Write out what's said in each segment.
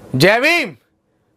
जय भीम।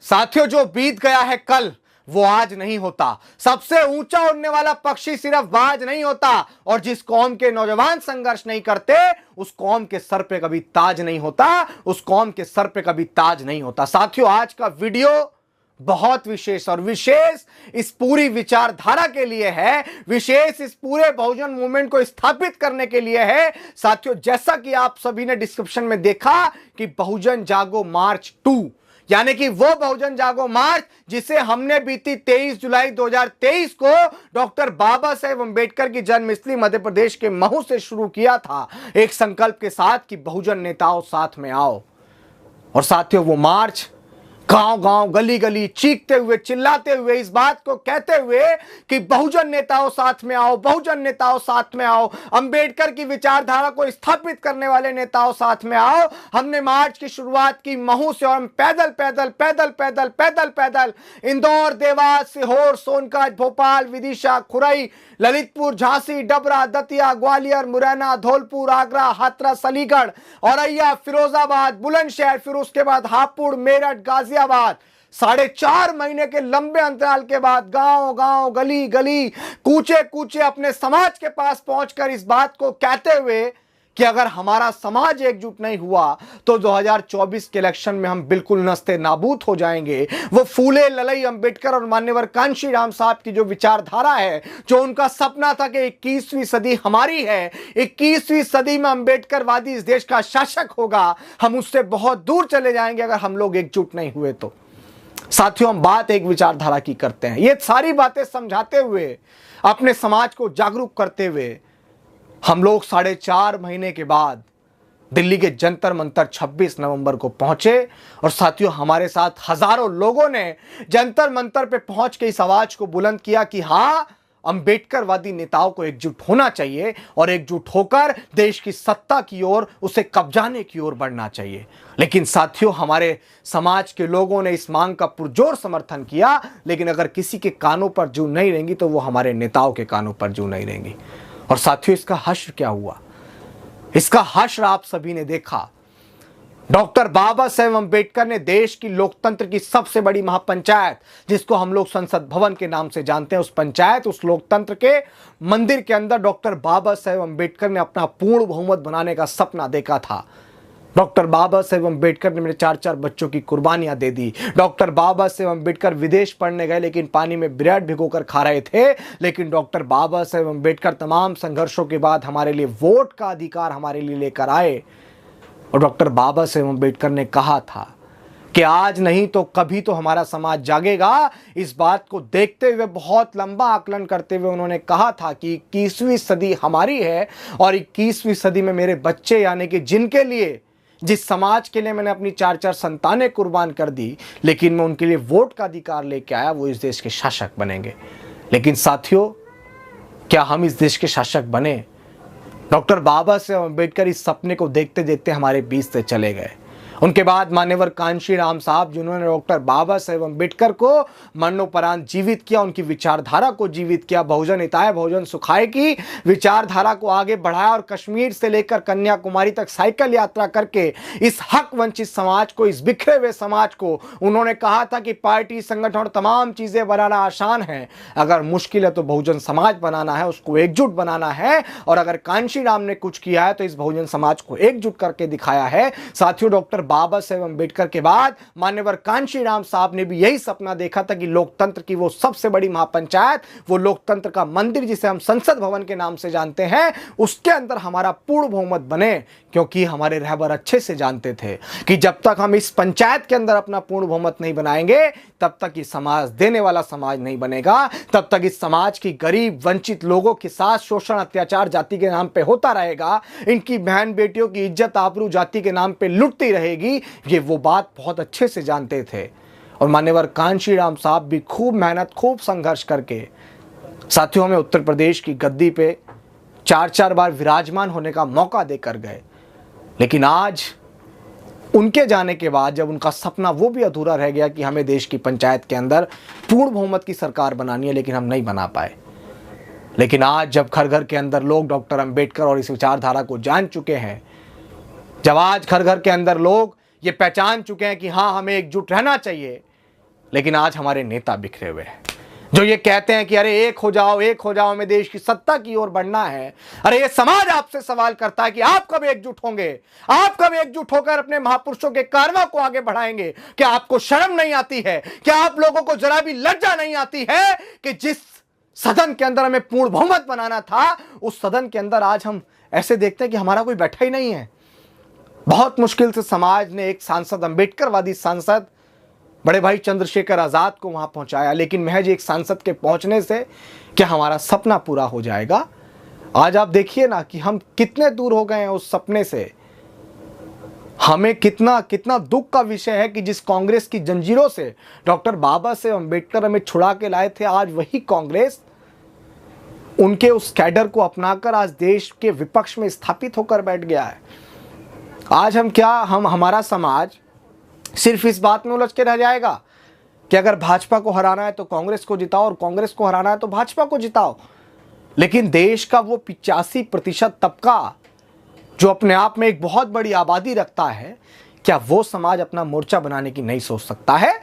साथियों, जो बीत गया है कल वो आज नहीं होता। सबसे ऊंचा उड़ने वाला पक्षी सिर्फ बाज नहीं होता, और जिस कौम के नौजवान संघर्ष नहीं करते उस कौम के सर पे कभी ताज नहीं होता, उस कौम के सर पे कभी ताज नहीं होता। साथियों, आज का वीडियो बहुत विशेष और विशेष इस पूरी विचारधारा के लिए है, विशेष इस पूरे बहुजन मूवमेंट को स्थापित करने के लिए है। साथियों, जैसा कि आप सभी ने डिस्क्रिप्शन में देखा कि बहुजन जागो मार्च 2 यानी कि वो बहुजन जागो मार्च जिसे हमने बीती 23 जुलाई 2023 को डॉक्टर बाबा साहेब अंबेडकर की जन्मस्थली मध्य प्रदेश के महू से शुरू किया था, एक संकल्प के साथ कि बहुजन नेताओं साथ में आओ। और साथियों, वो मार्च गांव गांव गली गली चीखते हुए चिल्लाते हुए इस बात को कहते हुए कि बहुजन नेताओं साथ में आओ, बहुजन नेताओं साथ में आओ, अंबेडकर की विचारधारा को स्थापित करने वाले नेताओं साथ में आओ। हमने मार्च की शुरुआत की महू से, और हम पैदल पैदल पैदल पैदल पैदल पैदल इंदौर, देवास, सीहोर, सोनकच्छ, भोपाल, विदिशा, खुरई, ललितपुर, झांसी, डबरा, दतिया, ग्वालियर, मुरैना, धौलपुर, आगरा, हाथरस, अलीगढ़, औरैया, फिरोजाबाद, बुलंदशहर, फिर उसके बाद हापुड़, मेरठ, गाजियाबाद, 4.5 महीने के लंबे अंतराल के बाद गांव गांव गली गली कूचे कूचे अपने समाज के पास पहुंचकर इस बात को कहते हुए कि अगर हमारा समाज एकजुट नहीं हुआ तो 2024 के इलेक्शन में हम बिल्कुल नस्ते नाबूद हो जाएंगे। वो फूले ललई अंबेडकर और मान्यवर कांशी राम साहब की जो विचारधारा है, जो उनका सपना था कि 21वीं सदी हमारी है, 21वीं सदी में अंबेडकरवादी इस देश का शासक होगा, हम उससे बहुत दूर चले जाएंगे अगर हम लोग एकजुट नहीं हुए तो। साथियों, हम बात एक विचारधारा की करते हैं। ये सारी बातें समझाते हुए, अपने समाज को जागरूक करते हुए हम लोग 4.5 महीने के बाद दिल्ली के जंतर मंतर 26 नवंबर को पहुंचे। और साथियों, हमारे साथ हजारों लोगों ने जंतर मंतर पे पहुंच के इस आवाज को बुलंद किया कि हाँ, अंबेडकरवादी नेताओं को एकजुट होना चाहिए और एकजुट होकर देश की सत्ता की ओर, उसे कब्जाने की ओर बढ़ना चाहिए। लेकिन साथियों, हमारे समाज के लोगों ने इस मांग का पुरजोर समर्थन किया, लेकिन अगर किसी के कानों पर जूं नहीं रहेंगी तो वो हमारे नेताओं के कानों पर जूं नहीं रहेंगी। और साथियों, इसका हश्र क्या हुआ? इसका हश्र आप सभी ने देखा। डॉक्टर बाबा साहेब अंबेडकर ने देश की लोकतंत्र की सबसे बड़ी महापंचायत, जिसको हम लोग संसद भवन के नाम से जानते हैं, उस पंचायत, उस लोकतंत्र के मंदिर के अंदर डॉक्टर बाबा साहेब अंबेडकर ने अपना पूर्ण बहुमत बनाने का सपना देखा था। डॉक्टर बाबा साहेब अंबेडकर ने मेरे 4 बच्चों की कुर्बानियां दे दी। डॉक्टर बाबा साहेब अंबेडकर विदेश पढ़ने गए, लेकिन पानी में ब्रेड भिगोकर खा रहे थे। लेकिन डॉक्टर बाबा साहेब अंबेडकर तमाम संघर्षों के बाद हमारे लिए वोट का अधिकार हमारे लिए लेकर आए। और डॉक्टर बाबा साहेब अंबेडकर ने कहा था कि आज नहीं तो कभी तो हमारा समाज जागेगा। इस बात को देखते हुए, बहुत लंबा आकलन करते हुए उन्होंने कहा था कि 21वीं सदी हमारी है, और 21वीं सदी में मेरे बच्चे, यानी कि जिनके लिए, जिस समाज के लिए मैंने अपनी 4 संतानें कुर्बान कर दी, लेकिन मैं उनके लिए वोट का अधिकार लेके आया, वो इस देश के शासक बनेंगे। लेकिन साथियों, क्या हम इस देश के शासक बने? डॉक्टर बाबा साहेब अंबेडकर इस सपने को देखते देखते हमारे बीच से चले गए। उनके बाद मान्यवर कांशी राम साहब, जिन्होंने डॉक्टर बाबा साहेब अंबेडकर को मरणोपरांत जीवित किया, उनकी विचारधारा को जीवित किया, बहुजन हिताय बहुजन सुखाय की विचारधारा को आगे बढ़ाया, और कश्मीर से लेकर कन्याकुमारी तक साइकिल यात्रा करके इस हक वंचित समाज को, इस बिखरे हुए समाज को, उन्होंने कहा था कि पार्टी, संगठन और तमाम चीजें बनाना आसान है, अगर मुश्किल है तो बहुजन समाज बनाना है, उसको एकजुट बनाना है। और अगर कांशी राम ने कुछ किया है तो इस बहुजन समाज को एकजुट करके दिखाया है। साथियों, डॉक्टर बाबा साहेब अंबेडकर के बाद मान्यवर कांशी राम साहब ने भी यही सपना देखा था कि लोकतंत्र की वो सबसे बड़ी महापंचायत, वो लोकतंत्र का मंदिर जिसे हम संसद भवन के नाम से जानते हैं, उसके अंदर हमारा पूर्ण बहुमत बने। क्योंकि हमारे रहबर अच्छे से जानते थे कि जब तक हम इस पंचायत के अंदर अपना पूर्ण बहुमत नहीं बनाएंगे, तब तक ये समाज देने वाला समाज नहीं बनेगा, तब तक इस समाज की गरीब वंचित लोगों के साथ शोषण, अत्याचार जाति के नाम पे होता रहेगा, इनकी बहन बेटियों की इज्जत आबरू जाति के नाम पे लुटती रहेगी। ये वो बात बहुत अच्छे से जानते थे। और मान्यवर कांशी राम साहब भी खूब मेहनत, खूब संघर्ष करके साथियों हमें उत्तर प्रदेश की गद्दी पे 4 बार विराजमान होने का मौका देकर गए। लेकिन आज उनके जाने के बाद जब उनका सपना वो भी अधूरा रह गया कि हमें देश की पंचायत के अंदर पूर्ण बहुमत की सरकार बनानी है, लेकिन हम नहीं बना पाए। लेकिन आज जब घर घर के अंदर लोग डॉक्टर अंबेडकर और इस विचारधारा को जान चुके हैं, जब आज घर घर के अंदर लोग ये पहचान चुके हैं कि हां हमें एकजुट रहना चाहिए, लेकिन आज हमारे नेता बिखरे हुए हैं जो ये कहते हैं कि अरे एक हो जाओ, हमें देश की सत्ता की ओर बढ़ना है। अरे ये समाज आपसे सवाल करता है कि आप कब एकजुट होंगे, आप कब एकजुट होकर अपने महापुरुषों के कारवां को आगे बढ़ाएंगे। क्या आपको शर्म नहीं आती है? क्या आप लोगों को जरा भी लज्जा नहीं आती है कि जिस सदन के अंदर हमें पूर्ण बहुमत बनाना था, उस सदन के अंदर आज हम ऐसे देखते हैं कि हमारा कोई बैठा ही नहीं है। बहुत मुश्किल से समाज ने एक सांसद, अंबेडकरवादी सांसद बड़े भाई चंद्रशेखर आजाद को वहां पहुंचाया, लेकिन महज एक सांसद के पहुंचने से क्या हमारा सपना पूरा हो जाएगा? आज आप देखिए ना कि हम कितने दूर हो गए हैं उस सपने से। हमें कितना दुख का विषय है कि जिस कांग्रेस की जंजीरों से डॉक्टर बाबा साहेब अंबेडकर हमें छुड़ा के लाए थे, आज वही कांग्रेस उनके उस कैडर को अपनाकर आज देश के विपक्ष में स्थापित होकर बैठ गया है। आज हमारा समाज सिर्फ इस बात में उलझ के रह जाएगा कि अगर भाजपा को हराना है तो कांग्रेस को जिताओ और कांग्रेस को हराना है तो भाजपा को जिताओ। लेकिन देश का वो 85% तबका जो अपने आप में एक बहुत बड़ी आबादी रखता है, क्या वो समाज अपना मोर्चा बनाने की नहीं सोच सकता है?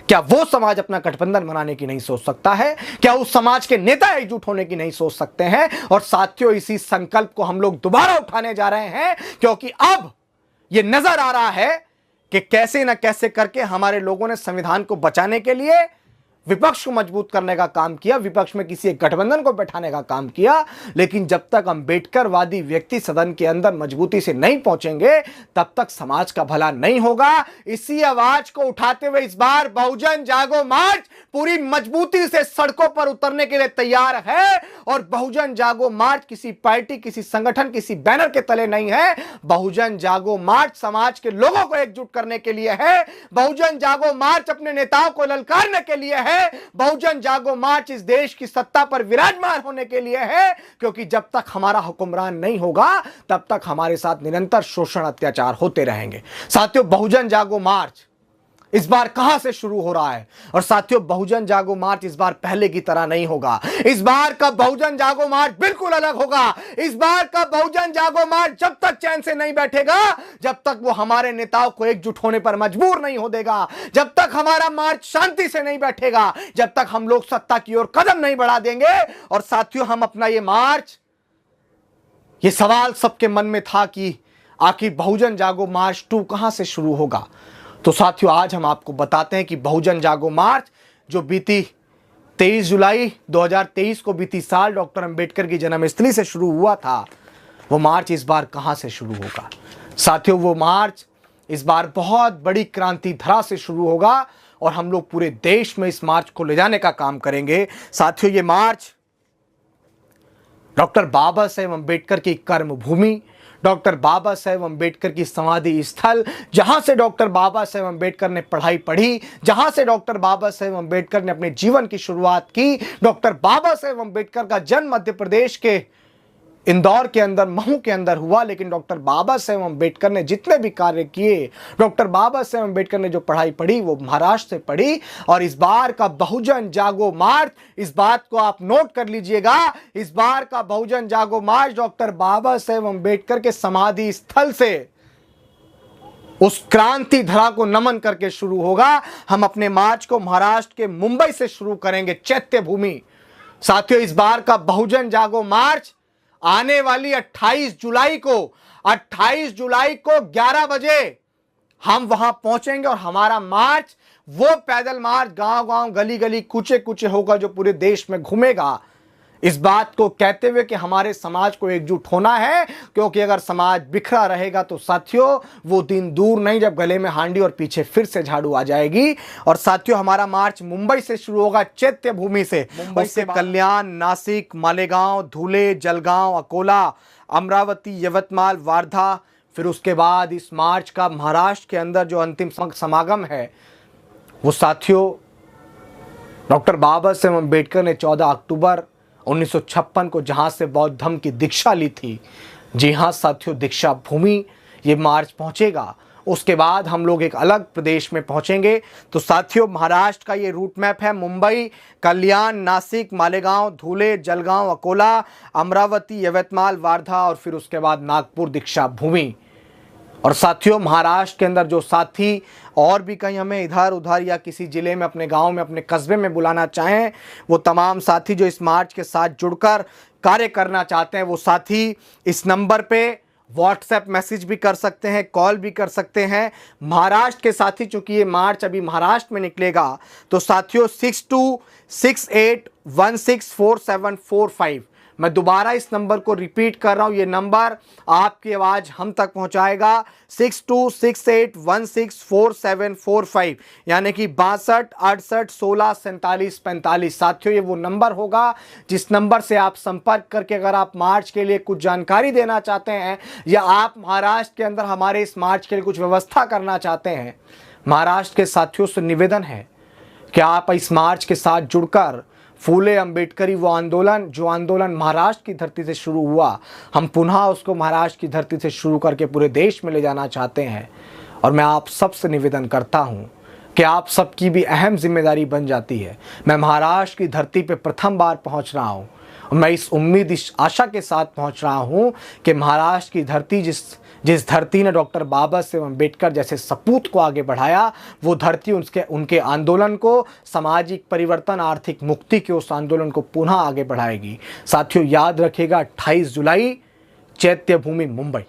क्या वो समाज अपना गठबंधन बनाने की नहीं सोच सकता है? क्या उस समाज के नेता एकजुट होने की नहीं सोच सकते हैं? और साथियों, इसी संकल्प को हम लोग दोबारा उठाने जा रहे हैं, क्योंकि अब ये नजर आ रहा है कि कैसे न कैसे करके हमारे लोगों ने संविधान को बचाने के लिए विपक्ष को मजबूत करने का काम किया, विपक्ष में किसी एक गठबंधन को बैठाने का काम किया। लेकिन जब तक अंबेडकरवादी व्यक्ति सदन के अंदर मजबूती से नहीं पहुंचेंगे, तब तक समाज का भला नहीं होगा। इसी आवाज को उठाते हुए इस बार बहुजन जागो मार्च पूरी मजबूती से सड़कों पर उतरने के लिए तैयार है। और बहुजन जागो मार्च किसी पार्टी, किसी संगठन, किसी बैनर के तले नहीं है। बहुजन जागो मार्च समाज के लोगों को एकजुट करने के लिए है। बहुजन जागो मार्च अपने नेताओं को ललकारने के लिए है। बहुजन जागो मार्च इस देश की सत्ता पर विराजमान होने के लिए है, क्योंकि जब तक हमारा हुक्मरान नहीं होगा, तब तक हमारे साथ निरंतर शोषण, अत्याचार होते रहेंगे। साथियों, बहुजन जागो मार्च इस बार कहां से शुरू हो रहा है? और साथियों, बहुजन जागो मार्च इस बार पहले की तरह नहीं होगा। इस बार का बहुजन जागो मार्च बिल्कुल अलग होगा। इस बार का बहुजन जागो मार्च जब तक चैन से नहीं बैठेगा, जब तक वो हमारे नेताओं को एकजुट होने पर मजबूर नहीं हो देगा, जब तक हमारा मार्च शांति से नहीं बैठेगा, जब तक हम लोग सत्ता की ओर कदम नहीं बढ़ा देंगे। और साथियों, हम अपना ये मार्च, ये सवाल सबके मन में था कि आखिर बहुजन जागो मार्च 2 कहां से शुरू होगा। तो साथियों, आज हम आपको बताते हैं कि बहुजन जागो मार्च जो बीती 23 जुलाई 2023 को बीती साल डॉक्टर अंबेडकर की जन्मस्थली से शुरू हुआ था, वो मार्च इस बार कहां से शुरू होगा। साथियों, वो मार्च इस बार बहुत बड़ी क्रांति धरा से शुरू होगा और हम लोग पूरे देश में इस मार्च को ले जाने का काम करेंगे। साथियों, ये मार्च डॉक्टर बाबा साहेब अंबेडकर की कर्मभूमि, डॉक्टर बाबा साहेब अंबेडकर की समाधि स्थल, जहां से डॉक्टर बाबा साहेब अंबेडकर ने पढ़ाई पढ़ी, जहां से डॉक्टर बाबा साहेब अंबेडकर ने अपने जीवन की शुरुआत की। डॉक्टर बाबा साहेब अंबेडकर का जन्म मध्य प्रदेश के इंदौर के अंदर, महू के अंदर हुआ, लेकिन डॉक्टर बाबा साहेब अंबेडकर ने जितने भी कार्य किए, डॉक्टर बाबा साहेब अंबेडकर ने जो पढ़ाई पढ़ी, वो महाराष्ट्र से पढ़ी। और इस बार का बहुजन जागो मार्च, इस बात को आप नोट कर लीजिएगा, इस बार का बहुजन जागो मार्च डॉक्टर बाबा साहेब अंबेडकर के समाधि स्थल से, उस क्रांति धरा को नमन करके शुरू होगा। हम अपने मार्च को महाराष्ट्र के मुंबई से शुरू करेंगे, चैत्य भूमि। साथियों, इस बार का बहुजन जागो मार्च आने वाली 28 जुलाई को 11 बजे हम वहां पहुंचेंगे और हमारा मार्च, वो पैदल मार्च गांव-गांव, गली-गली, कूचे-कूचे होगा जो पूरे देश में घूमेगा। इस बात को कहते हुए कि हमारे समाज को एकजुट होना है, क्योंकि अगर समाज बिखरा रहेगा तो साथियों, वो दिन दूर नहीं जब गले में हांडी और पीछे फिर से झाड़ू आ जाएगी। और साथियों, हमारा मार्च मुंबई से शुरू होगा, चैत्य भूमि से। मुंबई से कल्याण, नासिक, मालेगांव, धुले, जलगांव, अकोला, अमरावती, यवतमाल, वार्धा। फिर उसके बाद इस मार्च का महाराष्ट्र के अंदर जो अंतिम समागम है, वो साथियों डॉक्टर बाबा साहेब अंबेडकर ने 14 अक्टूबर 1956 को जहां से बौद्ध धर्म की दीक्षा ली थी, जी हां साथियों, दीक्षा भूमि ये मार्च पहुंचेगा। उसके बाद हम लोग एक अलग प्रदेश में पहुंचेंगे। तो साथियों, महाराष्ट्र का ये रूट मैप है, मुंबई, कल्याण, नासिक, मालेगांव, धुले, जलगांव, अकोला, अमरावती, यवतमाल, वार्धा और फिर उसके बाद नागपुर, दीक्षा भूमि। और साथियों, महाराष्ट्र के अंदर जो साथी और भी कहीं हमें इधर उधर या किसी जिले में, अपने गांव में, अपने कस्बे में बुलाना चाहें, वो तमाम साथी जो इस मार्च के साथ जुड़कर कार्य करना चाहते हैं, वो साथी इस नंबर पे व्हाट्सएप मैसेज भी कर सकते हैं, कॉल भी कर सकते हैं। महाराष्ट्र के साथी, चूंकि ये मार्च अभी महाराष्ट्र में निकलेगा, तो साथियों 6268164745, मैं दोबारा इस नंबर को रिपीट कर रहा हूं, ये नंबर आपकी आवाज हम तक पहुंचाएगा 6268164745, यानी कि 6268164745। साथियों, ये वो नंबर होगा जिस नंबर से आप संपर्क करके अगर आप मार्च के लिए कुछ जानकारी देना चाहते हैं या आप महाराष्ट्र के अंदर हमारे इस मार्च के लिए कुछ व्यवस्था करना चाहते हैं, महाराष्ट्र के साथियों से निवेदन है कि आप इस मार्च के साथ जुड़कर फूले अंबेडकरी वो आंदोलन, जो आंदोलन महाराष्ट्र की धरती से शुरू हुआ, हम पुनः उसको महाराष्ट्र की धरती से शुरू करके पूरे देश में ले जाना चाहते हैं। और मैं आप सबसे निवेदन करता हूं कि आप सबकी भी अहम जिम्मेदारी बन जाती है। मैं महाराष्ट्र की धरती पे प्रथम बार पहुंच रहा हूं और मैं इस उम्मीद, इस आशा के साथ पहुंच रहा हूं कि महाराष्ट्र की धरती, जिस धरती ने डॉक्टर बाबा साहेब अम्बेडकर जैसे सपूत को आगे बढ़ाया, वो धरती उनके आंदोलन को, सामाजिक परिवर्तन, आर्थिक मुक्ति के उस आंदोलन को पुनः आगे बढ़ाएगी। साथियों, याद रखिएगा 28 जुलाई, चैत्य भूमि मुंबई।